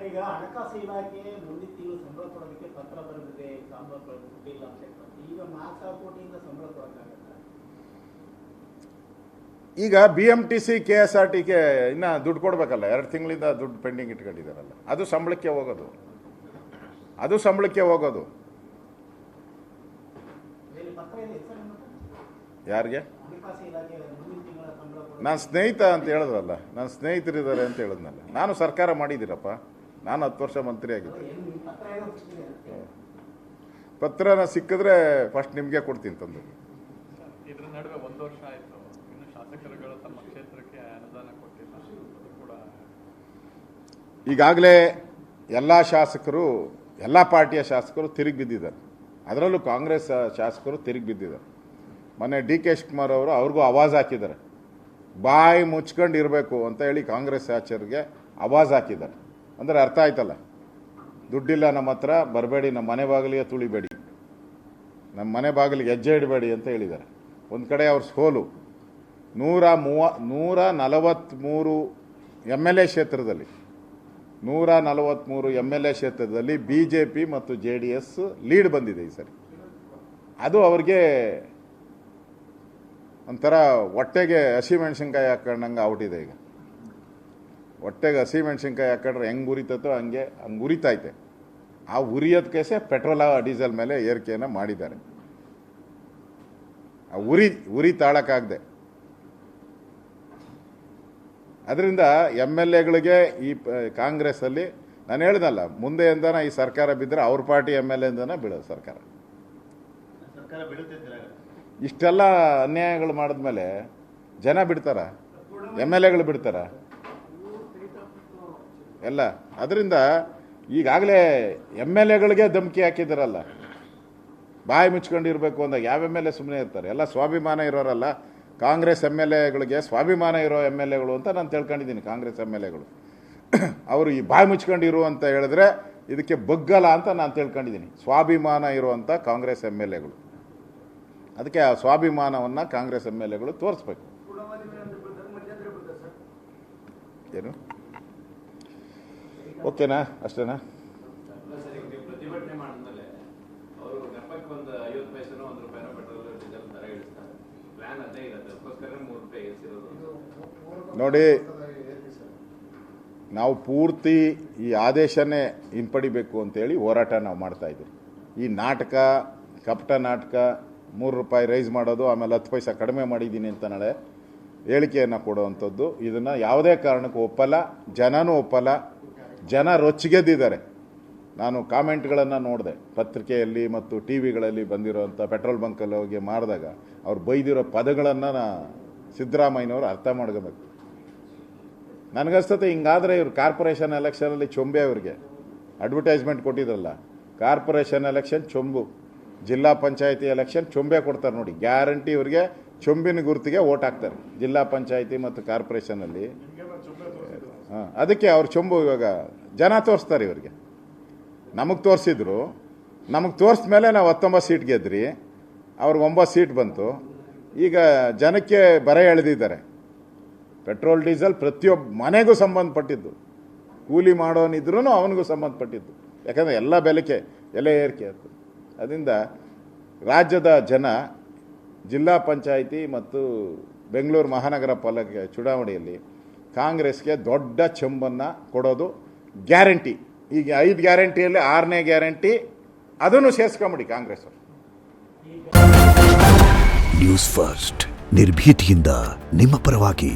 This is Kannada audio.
ಈಗ ಹಣಕಾಸು ಇಲಾಖೆ ಮುಂದಿನ ತಿಂಗಳು ಸಂಬಳ ಕೊಡೋದಕ್ಕೆ ಪತ್ರ ಬರೆದಿದೆ, ಸಂಬಳ ಕೊಟ್ಟಿಲ್ಲ ಅಂತ ಹೇಳ್ತಾರೆ. ಈಗ 4,000 ಕೋಟಿಯಿಂದ ಸಂಬಳ ಕೊಡೋಕ್ಕಾಗತ್ತಾ? ಈಗ BMTC KSRTಗೆ ಇನ್ನು ದುಡ್ಡು ಕೊಡಬೇಕಲ್ಲ, 2 ತಿಂಗಳಿಂದ ದುಡ್ಡು ಪೆಂಡಿಂಗ್ ಇಟ್ಕೊಂಡಿದ್ದಾರಲ್ಲ, ಅದು ಸಂಬಳಕ್ಕೆ ಹೋಗೋದು. ಯಾರಿಗೆ? ನಾನು ಸ್ನೇಹಿತ ಅಂತ ಹೇಳಿದ್ರಲ್ಲ, ನಾನು ಸ್ನೇಹಿತರಿದ್ದಾರೆ ಅಂತ ಹೇಳಿದ್ನಲ್ಲ. ನಾನು ಸರ್ಕಾರ ಮಾಡಿದ್ದೀರಪ್ಪ, ನಾನು 10 ವರ್ಷ ಮಂತ್ರಿ ಆಗಿದ್ದೆ. ಪತ್ರನ ಸಿಕ್ಕಿದ್ರೆ ಫಸ್ಟ್ ನಿಮಗೆ ಕೊಡ್ತೀನಿ ತಂದು. ಇದ್ರ ನಡುವೆ 1 ವರ್ಷ ಆಯಿತು, ಇನ್ನು ಶಾಸಕರುಗಳು ತಮ್ಮ ಕ್ಷೇತ್ರಕ್ಕೆ ಅನುದಾನ ಕೊಟ್ಟಿಲ್ಲ. ಕೂಡ ಈಗಾಗಲೇ ಎಲ್ಲ ಶಾಸಕರು, ಎಲ್ಲ ಪಾರ್ಟಿಯ ಶಾಸಕರು ತಿರುಗಿ ಬಿದ್ದಿದ್ದಾರೆ. ಅದರಲ್ಲೂ ಕಾಂಗ್ರೆಸ್ ಶಾಸಕರು ತಿರುಗಿ ಬಿದ್ದಿದ್ದಾರೆ. ಮೊನ್ನೆ DK ಶಿವಕುಮಾರ್ ಅವರು ಅವ್ರಿಗೂ ಆವಾಜ್ ಹಾಕಿದ್ದಾರೆ, ಬಾಯಿ ಮುಚ್ಕೊಂಡು ಇರಬೇಕು ಅಂತ ಹೇಳಿ ಕಾಂಗ್ರೆಸ್ ಶಾಸಕರಿಗೆ ಆವಾಜ್ ಹಾಕಿದ್ದಾರೆ. ಅಂದರೆ ಅರ್ಥ ಆಯ್ತಲ್ಲ, ದುಡ್ಡಿಲ್ಲ ನಮ್ಮ ಹತ್ರ, ಬರಬೇಡಿ, ನಮ್ಮ ಮನೆ ಬಾಗಿಲಿಗೆ ತುಳಿಬೇಡಿ, ನಮ್ಮ ಮನೆ ಬಾಗಿಲಿಗೆ ಹೆಜ್ಜೆ ಇಡಬೇಡಿ ಅಂತ ಹೇಳಿದ್ದಾರೆ. ಒಂದು ಕಡೆ ಅವ್ರ ಸೋಲು 143 MLA ಕ್ಷೇತ್ರದಲ್ಲಿ, 143 MLA ಕ್ಷೇತ್ರದಲ್ಲಿ BJP ಮತ್ತು JDS ಲೀಡ್ ಬಂದಿದೆ ಈ ಸರಿ. ಅದು ಅವ್ರಿಗೆ ಒಂಥರ ಹೊಟ್ಟೆಗೆ ಹಸಿಮೆಣಸಿನ್ಕಾಯಿ ಹಾಕೊಂಡಂಗೆ ಔಟಿದೆ. ಈಗ ಹೊಟ್ಟೆಗೆ ಹಸಿಮೆಣಸಿನ್ಕಾಯಿ ಹಾಕೊಂಡ್ರೆ ಹೆಂಗೆ ಉರಿತೈತೋ ಹಂಗೆ ಉರಿತೈತೆ. ಆ ಉರಿಯೋದಕ್ಕೆ ಪೆಟ್ರೋಲ್ ಡೀಸೆಲ್ ಮೇಲೆ ಏರಿಕೆಯನ್ನು ಮಾಡಿದ್ದಾರೆ. ಆ ಉರಿ ತಾಳಕ್ಕಾಗದೆ. ಅದರಿಂದ MLAಗಳಿಗೆ ಈ ಕಾಂಗ್ರೆಸ್ಸಲ್ಲಿ ನಾನು ಹೇಳ್ದಲ್ಲ, ಮುಂದೆಯಿಂದನ ಈ ಸರ್ಕಾರ ಬಿದ್ದರೆ ಅವ್ರ ಪಾರ್ಟಿ MLAಯಿಂದನೇ ಬೀಳೋದು ಸರ್ಕಾರ. ಇಷ್ಟೆಲ್ಲ ಅನ್ಯಾಯಗಳು ಮಾಡಿದ್ಮೇಲೆ ಜನ ಬಿಡ್ತಾರ? MLAಗಳು ಬಿಡ್ತಾರ? ಎಲ್ಲ ಅದರಿಂದ ಈಗಾಗಲೇ MLAಗಳಿಗೆ ಧಮಕಿ ಹಾಕಿದಾರಲ್ಲ, ಬಾಯಿ ಮುಚ್ಕೊಂಡಿರ್ಬೇಕು ಅಂದಾಗ ಯಾವ MLA ಸುಮ್ಮನೆ ಇರ್ತಾರೆ? ಎಲ್ಲ ಸ್ವಾಭಿಮಾನ ಇರೋರಲ್ಲ. ಕಾಂಗ್ರೆಸ್ MLAಗಳಿಗೆ ಸ್ವಾಭಿಮಾನ ಇರೋ MLAಗಳು ಅಂತ ನಾನು ತಿಳ್ಕೊಂಡಿದ್ದೀನಿ. ಕಾಂಗ್ರೆಸ್ MLAಗಳು ಅವರು ಈ ಬಾಯಿ ಮುಚ್ಕೊಂಡಿರು ಅಂತ ಹೇಳಿದ್ರೆ ಇದಕ್ಕೆ ಬಗ್ಗಲ್ಲ ಅಂತ ನಾನು ತಿಳ್ಕೊಂಡಿದ್ದೀನಿ. ಸ್ವಾಭಿಮಾನ ಇರುವಂಥ ಕಾಂಗ್ರೆಸ್ MLAಗಳು, ಅದಕ್ಕೆ ಆ ಸ್ವಾಭಿಮಾನವನ್ನು ಕಾಂಗ್ರೆಸ್ MLAಗಳು ತೋರಿಸ್ಬೇಕು. ಏನು ಓಕೆನಾ? ಅಷ್ಟೇನಾ? ನೋಡಿ, ನಾವು ಪೂರ್ತಿ ಈ ಆದೇಶನೇ ಹಿಂಪಡಿಬೇಕು ಅಂತೇಳಿ ಹೋರಾಟ ನಾವು ಮಾಡ್ತಾ ಇದ್ದೀವಿ. ಈ ನಾಟಕ, ಕಪಟ ನಾಟಕ, 3 ರೂಪಾಯಿ ರೈಸ್ ಮಾಡೋದು, ಆಮೇಲೆ 10 ಪೈಸೆ ಕಡಿಮೆ ಮಾಡಿದ್ದೀನಿ ಅಂತ ನಾಳೆ ಹೇಳಿಕೆಯನ್ನು ಕೊಡುವಂಥದ್ದು, ಇದನ್ನು ಯಾವುದೇ ಕಾರಣಕ್ಕೂ ಒಪ್ಪಲ್ಲ. ಜನನೂ ಒಪ್ಪಲ್ಲ. ಜನ ರೊಚ್ಚಿಗೆದ್ದಿದ್ದಾರೆ. ನಾನು ಕಾಮೆಂಟ್ಗಳನ್ನು ನೋಡಿದೆ, ಪತ್ರಿಕೆಯಲ್ಲಿ ಮತ್ತು TVಗಳಲ್ಲಿ ಬಂದಿರೋಂಥ ಪೆಟ್ರೋಲ್ ಬಂಕಲ್ಲಿ ಹೋಗಿ ಮಾಡಿದಾಗ ಅವ್ರು ಬೈದಿರೋ ಪದಗಳನ್ನು ಸಿದ್ದರಾಮಯ್ಯನವರು ಅರ್ಥ ಮಾಡ್ಕೋಬೇಕು. ನನಗನ್ಸ್ತತೆ ಹಿಂಗಾದರೆ ಇವ್ರು ಕಾರ್ಪೊರೇಷನ್ ಎಲೆಕ್ಷನಲ್ಲಿ ಚೊಂಬೆ, ಅವ್ರಿಗೆ ಅಡ್ವರ್ಟೈಸ್ಮೆಂಟ್ ಕೊಟ್ಟಿದ್ರಲ್ಲ, ಕಾರ್ಪೊರೇಷನ್ ಎಲೆಕ್ಷನ್ ಚೊಂಬು, ಜಿಲ್ಲಾ ಪಂಚಾಯತಿ ಎಲೆಕ್ಷನ್ ಚೊಂಬೆ ಕೊಡ್ತಾರೆ ನೋಡಿ. ಗ್ಯಾರಂಟಿ ಇವ್ರಿಗೆ ಚೊಂಬಿನ ಗುರುತಿಗೆ ಓಟ್ ಹಾಕ್ತಾರೆ ಜಿಲ್ಲಾ ಪಂಚಾಯತಿ ಮತ್ತು ಕಾರ್ಪೊರೇಷನಲ್ಲಿ. ಅದಕ್ಕೆ ಅವ್ರು ಚೊಂಬು ಇವಾಗ ಜನ ತೋರಿಸ್ತಾರೆ ಇವ್ರಿಗೆ. ನಮಗೆ ತೋರಿಸಿದ್ರು, ನಮಗೆ ತೋರಿಸಿದ ಮೇಲೆ ನಾವು 19 ಸೀಟ್ ಗೆದ್ರಿ, ಅವ್ರಿಗೆ 9 ಸೀಟ್ ಬಂತು. ಈಗ ಜನಕ್ಕೆ ಬರೆ ಎಳೆದಿದ್ದಾರೆ. ಪೆಟ್ರೋಲ್ ಡೀಸೆಲ್ ಪ್ರತಿಯೊಬ್ಬ ಮನೆಗೂ ಸಂಬಂಧಪಟ್ಟಿದ್ದು, ಕೂಲಿ ಮಾಡೋನಿದ್ರೂ ಅವನಿಗೂ ಸಂಬಂಧಪಟ್ಟಿದ್ದು. ಯಾಕಂದರೆ ಎಲ್ಲ ಎಲೆ ಏರಿಕೆ ಆಯಿತು. ಅದರಿಂದ ರಾಜ್ಯದ ಜನ ಜಿಲ್ಲಾ ಪಂಚಾಯಿತಿ ಮತ್ತು ಬೆಂಗಳೂರು ಮಹಾನಗರ ಪಾಲಿಕೆ ಚುನಾವಣೆಯಲ್ಲಿ ಕಾಂಗ್ರೆಸ್ಗೆ ದೊಡ್ಡ ಚೆಂಬನ್ನು ಕೊಡೋದು ಗ್ಯಾರಂಟಿ. ಈಗ 5 ಗ್ಯಾರಂಟಿಯಲ್ಲಿ 6ನೇ ಗ್ಯಾರಂಟಿ ಅದನ್ನು ಸೇರಿಸ್ಕೊಂಬಿಡಿ ಕಾಂಗ್ರೆಸ್. ನ್ಯೂಸ್ ಫಸ್ಟ್, ನಿರ್ಭೀತಿಯಿಂದ ನಿಮ್ಮ ಪರವಾಗಿ.